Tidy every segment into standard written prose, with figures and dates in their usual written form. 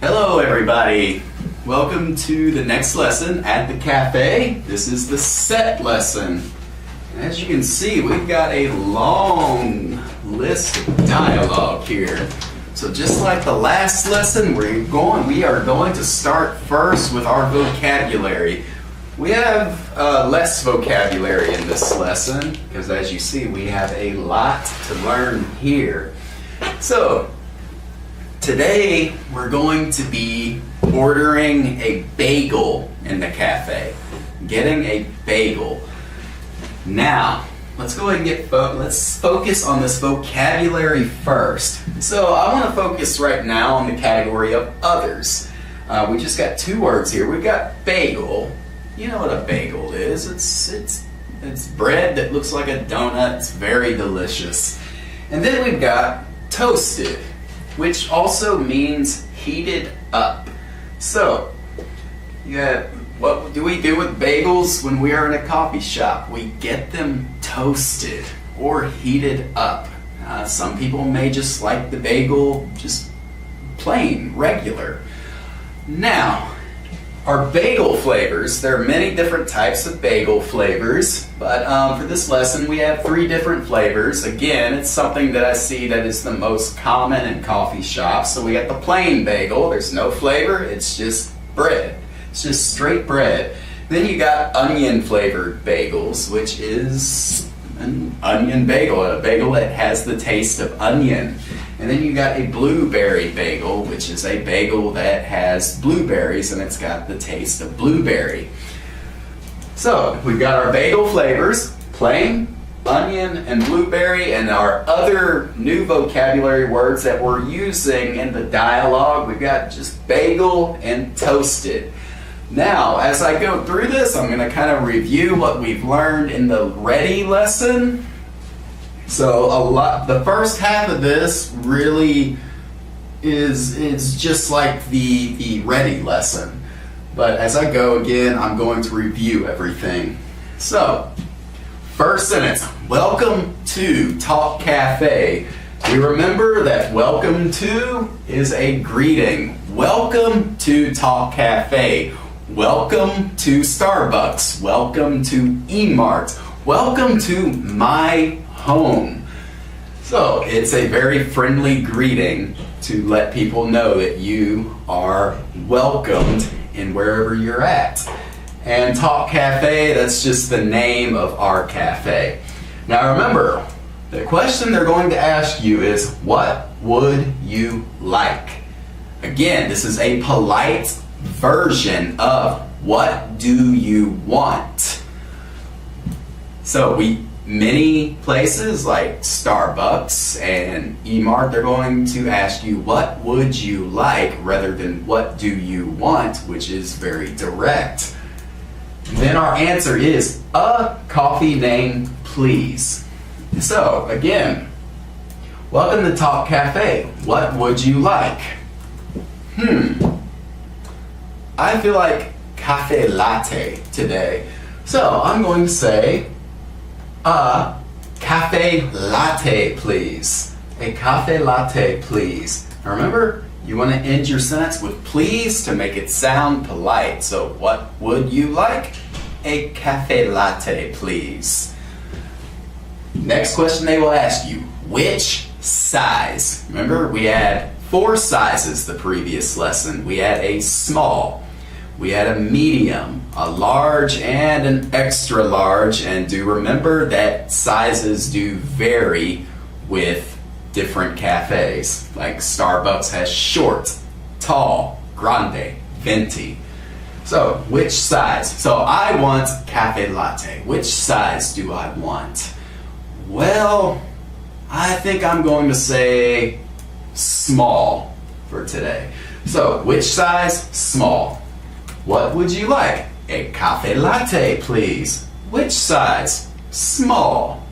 Hello everybody! Welcome to the next lesson at the cafe. This is the set lesson. And as you can see, we've got a long list of dialogue here. So just like the last lesson, we are going to start first with our vocabulary. We have less vocabulary in this lesson because as you see, we have a lot to learn here. So today we're going to be ordering a bagel in the cafe. Getting a bagel. Now, let's go ahead and let's focus on this vocabulary first. So I want to focus right now on the category of others. We just got two words here. We've got bagel. You know what a bagel is. It's bread that looks like a donut. It's very delicious. And then we've got toasted, which also means heated up. So, what do we do with bagels when we are in a coffee shop? We get them toasted or heated up. Some people may just like the bagel just plain, regular. Now, our bagel flavors, there are many different types of bagel flavors, but for this lesson we have 3 different flavors. Again, it's something that I see that is the most common in coffee shops. So we got the plain bagel, there's no flavor, it's just bread. It's just straight bread. Then you got onion flavored bagels, which is an onion bagel, a bagel that has the taste of onion. And then you got a blueberry bagel, which is a bagel that has blueberries and it's got the taste of blueberry. So we've got our bagel flavors, plain, onion, and blueberry, and our other new vocabulary words that we're using in the dialogue. We've got just bagel and toasted. Now, as I go through this, I'm going to kind of review what we've learned in the ready lesson. So the first half of this really is just like the ready lesson. But as I go again, I'm going to review everything. So, first sentence, welcome to Talk Cafe. We remember that welcome to is a greeting. Welcome to Talk Cafe. Welcome to Starbucks. Welcome to E-Mart. Welcome to my home. So it's a very friendly greeting to let people know that you are welcomed in wherever you're at. And Talk Cafe, that's just the name of our cafe. Now remember, the question they're going to ask you is, what would you like? Again, this is a polite version of what do you want? So many places like Starbucks and E-Mart, they're going to ask you what would you like rather than what do you want, which is very direct. Then our answer is a coffee name, please. So again, welcome to Talk Cafe. What would you like? I feel like cafe latte today. So I'm going to say a cafe latte, please. A cafe latte, please. Now remember, you want to end your sentence with please to make it sound polite. So what would you like? A cafe latte, please. Next question they will ask you, which size? Remember, we had 4 sizes the previous lesson. We had a small, we had a medium, a large, and an extra large. And do remember that sizes do vary with different cafes. Like Starbucks has short, tall, grande, venti. So, which size? So I want cafe latte. Which size do I want? Well, I think I'm going to say small for today. So, which size? Small. What would you like? A cafe latte, please. Which size? Small.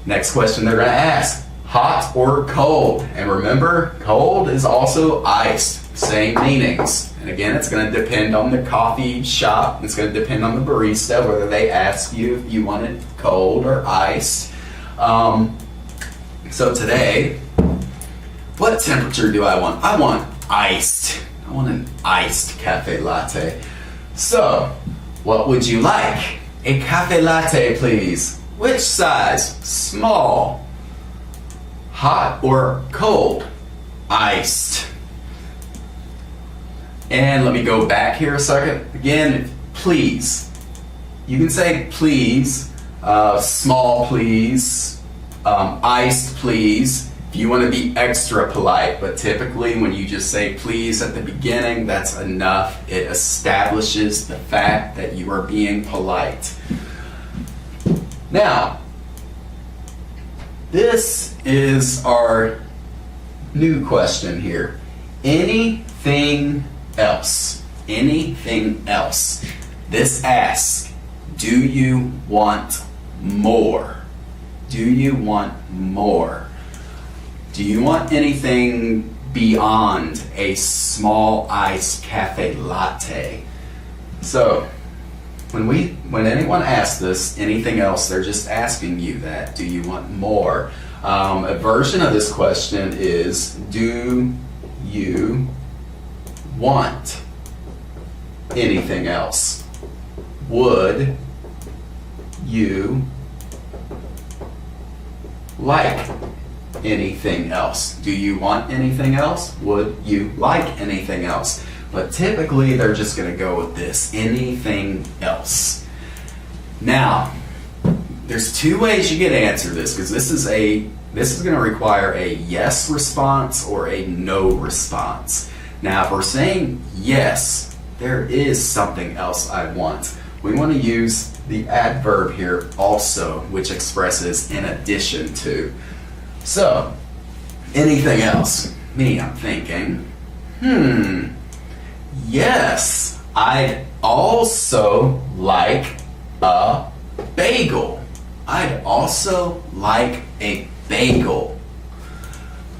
Next question they're going to ask, hot or cold? And remember, cold is also iced. Same meanings. And again, it's going to depend on the coffee shop. It's going to depend on the barista, whether they ask you if you want it cold or iced. So today, what temperature do I want? I want iced. I want an iced cafe latte. So, what would you like? A cafe latte, please. Which size? Small. Hot or cold? Iced. And let me go back here a second. Again, please. You can say please, small please, iced please, if you want to be extra polite. But typically when you just say please at the beginning, that's enough. It establishes the fact that you are being polite. Now, this is our new question here. Anything else? Anything else? This asks, do you want more? Do you want more? Do you want anything beyond a small iced cafe latte? So, when anyone asks this, anything else, they're just asking you that. Do you want more? A version of this question is, do you want anything else? Would you like anything else? Do you want anything else? Would you like anything else? But typically they're just going to go with this, anything else. Now, there's two ways you get to answer this, because this is going to require a yes response or a no response. Now, if we're saying yes, there is something else I want, we want to use the adverb here also, which expresses in addition to. So, anything else? Me, I'm thinking, yes, I'd also like a bagel. I'd also like a bagel.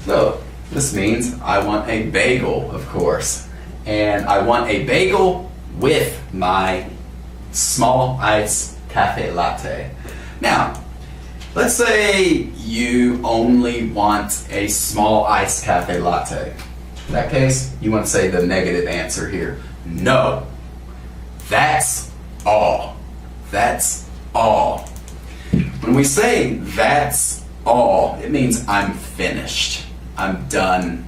So, this means I want a bagel, of course. And I want a bagel with my small iced cafe latte. Now, let's say you only want a small iced cafe latte. In that case, you want to say the negative answer here. No. That's all. That's all. When we say that's all, it means I'm finished. I'm done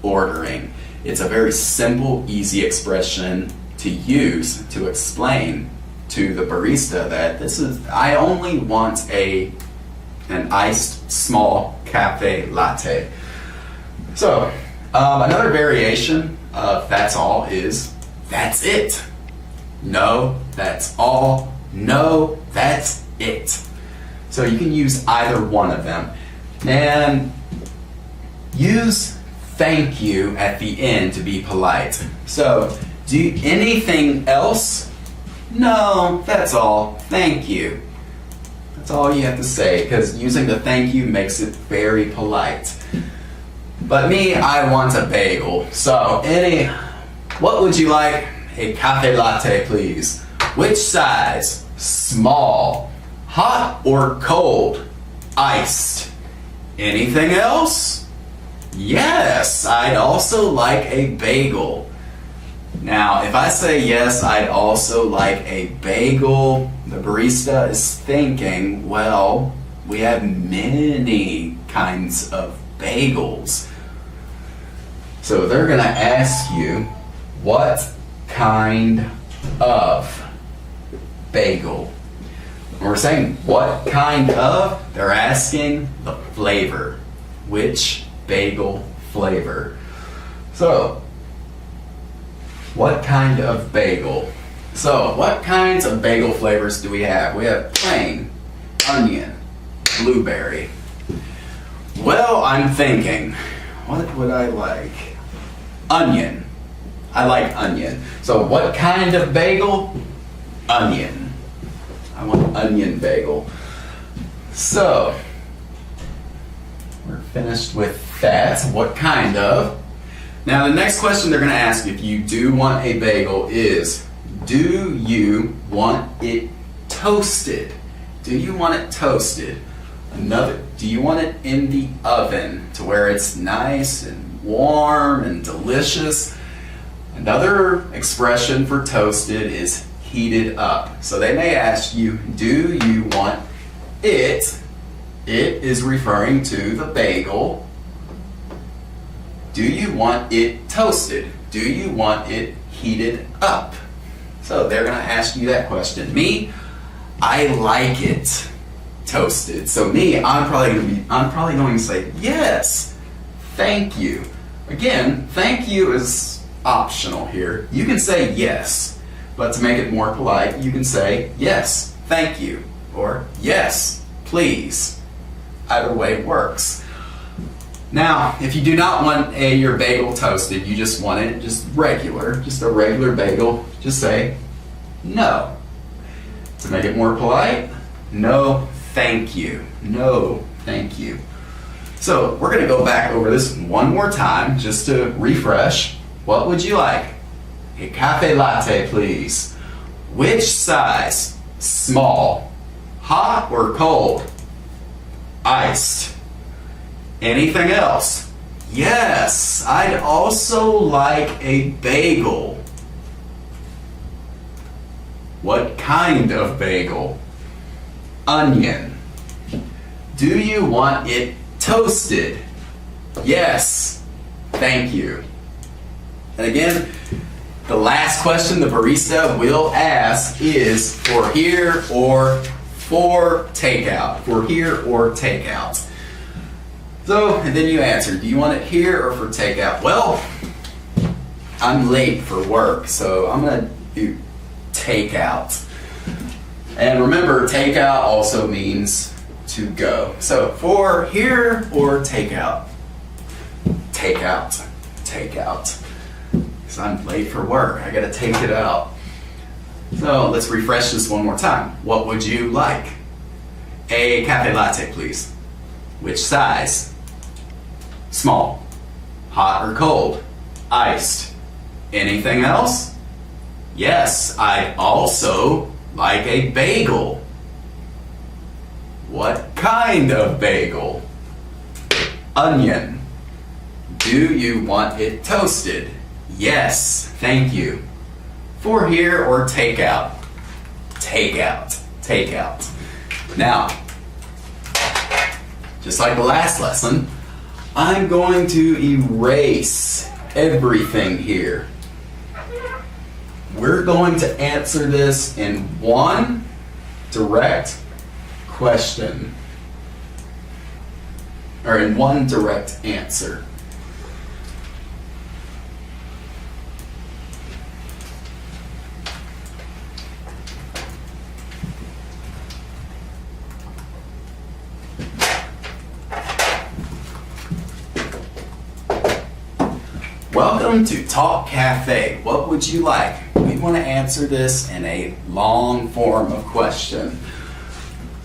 ordering. It's a very simple, easy expression to use to explain to the barista that I only want an iced small cafe latte. So, another variation of that's all is that's it. No, that's all. No, that's it. So you can use either one of them. And use thank you at the end to be polite. So, do anything else? No, that's all. Thank you. That's all you have to say, because using the thank you makes it very polite. But me, I want a bagel. So, what would you like? A cafe latte, please. Which size? Small. Hot or cold? Iced. Anything else? Yes, I'd also like a bagel. Now, if I say yes, I'd also like a bagel, the barista is thinking, well, we have many kinds of bagels. So they're going to ask you, what kind of bagel? When we're saying what kind of, they're asking the flavor. Which bagel flavor? So, what kind of bagel? So, what kinds of bagel flavors do we have? We have plain, onion, blueberry. Well, I'm thinking, what would I like? Onion. I like onion. So, what kind of bagel? Onion. I want onion bagel. So, we're finished with that. What kind of? Now the next question they're going to ask if you do want a bagel is, do you want it toasted? Do you want it toasted? Do you want it in the oven to where it's nice and warm and delicious. Another expression for toasted is heated up. So they may ask you, do you want it? It is referring to the bagel. Do you want it toasted? Do you want it heated up? So they're going to ask you that question. Me, I like it toasted. So me, I'm probably going to say yes. Thank you. Again, thank you is optional here. You can say yes, but to make it more polite, you can say yes, thank you, or yes, please. Either way works. Now, if you do not want your bagel toasted, you just want it just a regular bagel, just say no. To make it more polite, no, thank you. No, thank you. So we're going to go back over this one more time just to refresh. What would you like? A cafe latte, please. Which size? Small. Hot or cold? Iced. Anything else? Yes, I'd also like a bagel. What kind of bagel? Onion. Do you want it toasted? Yes, thank you. And again, the last question the barista will ask is for here or for takeout. For here or takeout. So, and then you answer, do you want it here or for takeout? Well, I'm late for work, so I'm going to do takeout. And remember, takeout also means to go. So, for here or takeout? Takeout. Takeout. Because I'm late for work. I got to take it out. So, let's refresh this one more time. What would you like? A cafe latte, please. Which size? Small. Hot or cold? Iced. Anything else? Yes, I'd also like a bagel. What kind of bagel? Onion. Do you want it toasted? Yes, thank you. For here or takeout? Takeout. Takeout. Now, just like the last lesson, I'm going to erase everything here. We're going to answer this in one direct question, or in one direct answer. Welcome to Talk Cafe. What would you like? We want to answer this in a long form of question.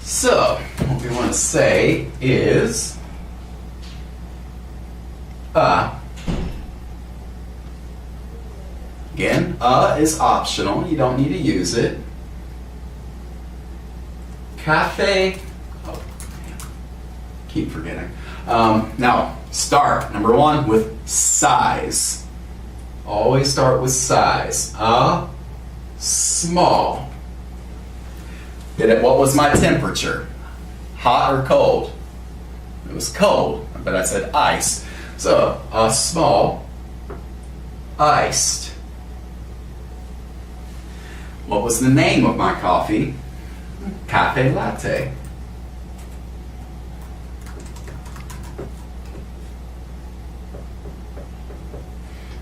So, what we want to say is, again, is optional. You don't need to use it. Cafe, keep forgetting. Now, start, number one, with size. Always start with size. Small. What was my temperature? Hot or cold? It was cold, but I said ice. So, small, iced. What was the name of my coffee? Cafe latte.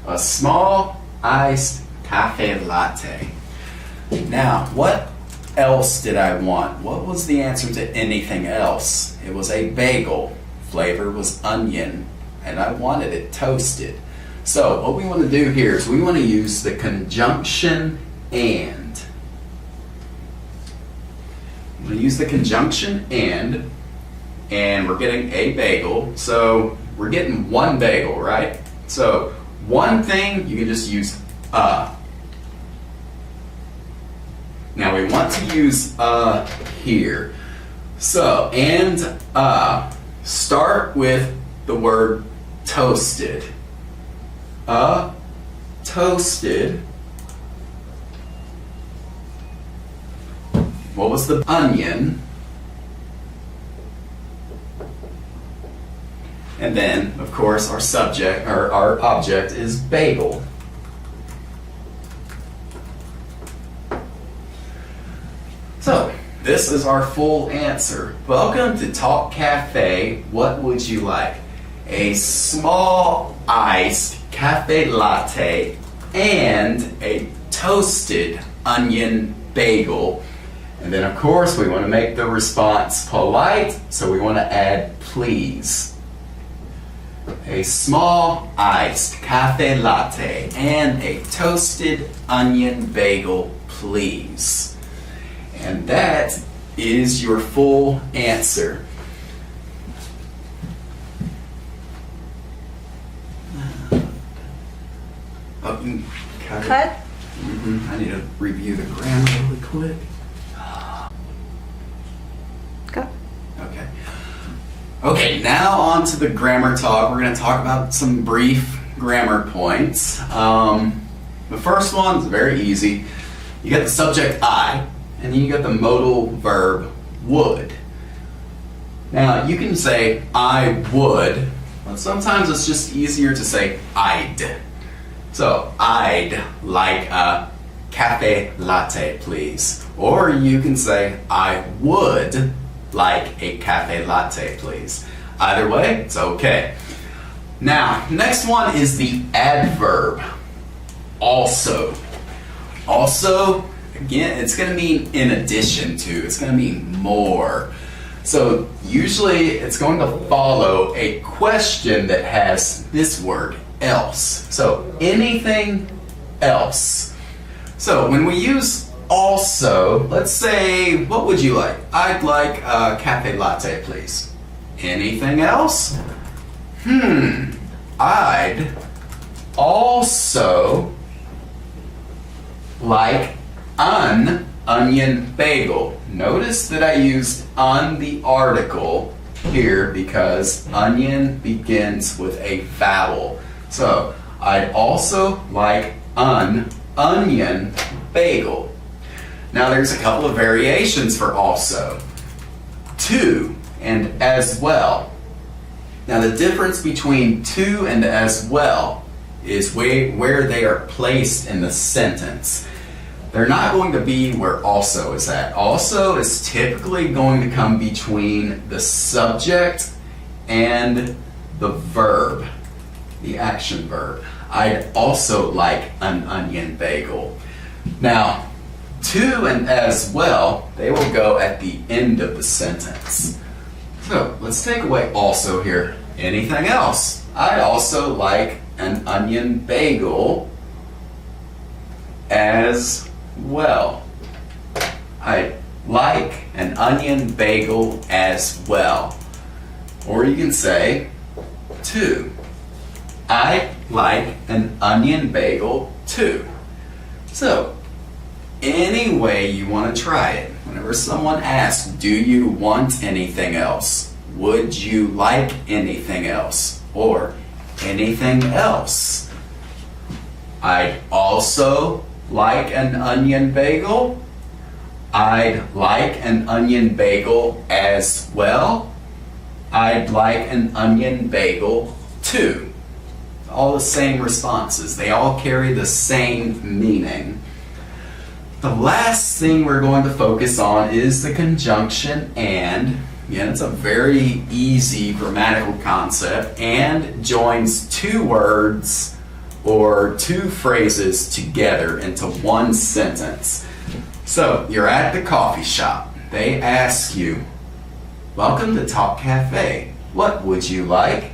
A small iced cafe latte. Now, what else did I want? What was the answer to anything else? It was a bagel. Flavor was onion, and I wanted it toasted. So, what we want to do here is we want to use the conjunction and. I'm going to use the conjunction and we're getting a bagel. So, we're getting one bagel, right? So, one thing, you can just use a. Now we want to use here. So, and start with the word toasted. a toasted, what was the onion? And then, of course, our subject or our object is bagel. So, this is our full answer. Welcome to Talk Cafe. What would you like? A small iced cafe latte and a toasted onion bagel. And then, of course, we want to make the response polite, so we want to add please. A small iced cafe latte and a toasted onion bagel, please. And that is your full answer. Oh, Cut. I need to review the grammar really quick. Go. Okay. Okay, now on to the grammar talk. We're going to talk about some brief grammar points. The first one is very easy. You got the subject I, and then you got the modal verb would. Now, you can say I would, but sometimes it's just easier to say I'd. So, I'd like a cafe latte, please. Or you can say I would like a cafe latte, please. Either way, it's okay. Now, next one is the adverb, also. Also, again, it's going to mean in addition to, it's going to mean more. So, usually it's going to follow a question that has this word, else. So, anything else. So, when we use also, let's say, what would you like? I'd like a cafe latte, please. Anything else? I'd also like an onion bagel. Notice that I used on the article here because onion begins with a vowel. So, I'd also like an onion bagel. Now there's a couple of variations for also. To and as well. Now the difference between to and as well is where they are placed in the sentence. They're not going to be where also is at. Also is typically going to come between the subject and the verb, the action verb. I'd also like an onion bagel. Now, to and as well, they will go at the end of the sentence. So, let's take away also here. Anything else? I'd also like an onion bagel as well. I'd like an onion bagel as well. Or you can say, too. I'd like an onion bagel too. So, any way you want to try it. Whenever someone asks, do you want anything else? Would you like anything else? Or anything else? I'd also like an onion bagel. I'd like an onion bagel as well. I'd like an onion bagel too. All the same responses. They all carry the same meaning. The last thing we're going to focus on is the conjunction and. Again, it's a very easy grammatical concept and joins two words or two phrases together into one sentence. So, you're at the coffee shop. They ask you, welcome to Talk Cafe. What would you like?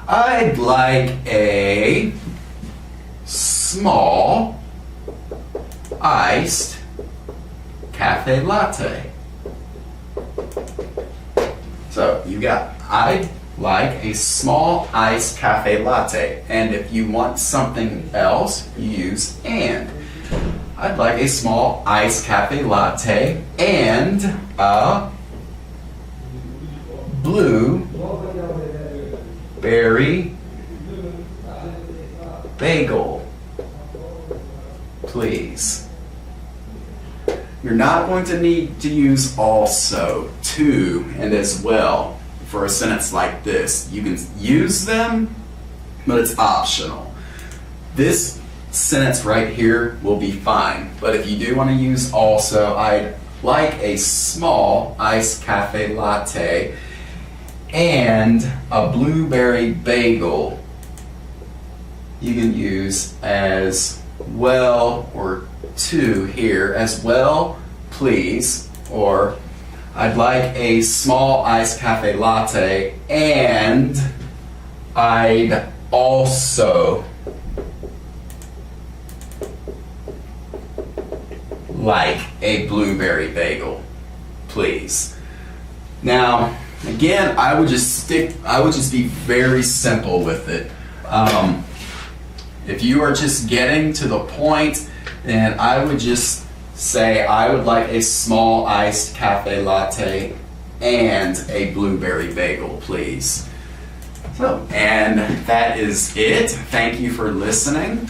I'd like a small iced cafe latte. So you got, I'd like a small iced cafe latte. And if you want something else, you use and. I'd like a small iced cafe latte and a blueberry bagel, please. You're not going to need to use also, to, and as well for a sentence like this. You can use them, but it's optional. This sentence right here will be fine, but if you do want to use also, I'd like a small iced cafe latte and a blueberry bagel. You can use as well, or to here, as well, please, or I'd like a small iced cafe latte and I'd also like a blueberry bagel, please. Now, again, I would just be very simple with it. If you are just getting to the point, then I would just say I would like a small iced cafe latte and a blueberry bagel, please. So, and that is it. Thank you for listening.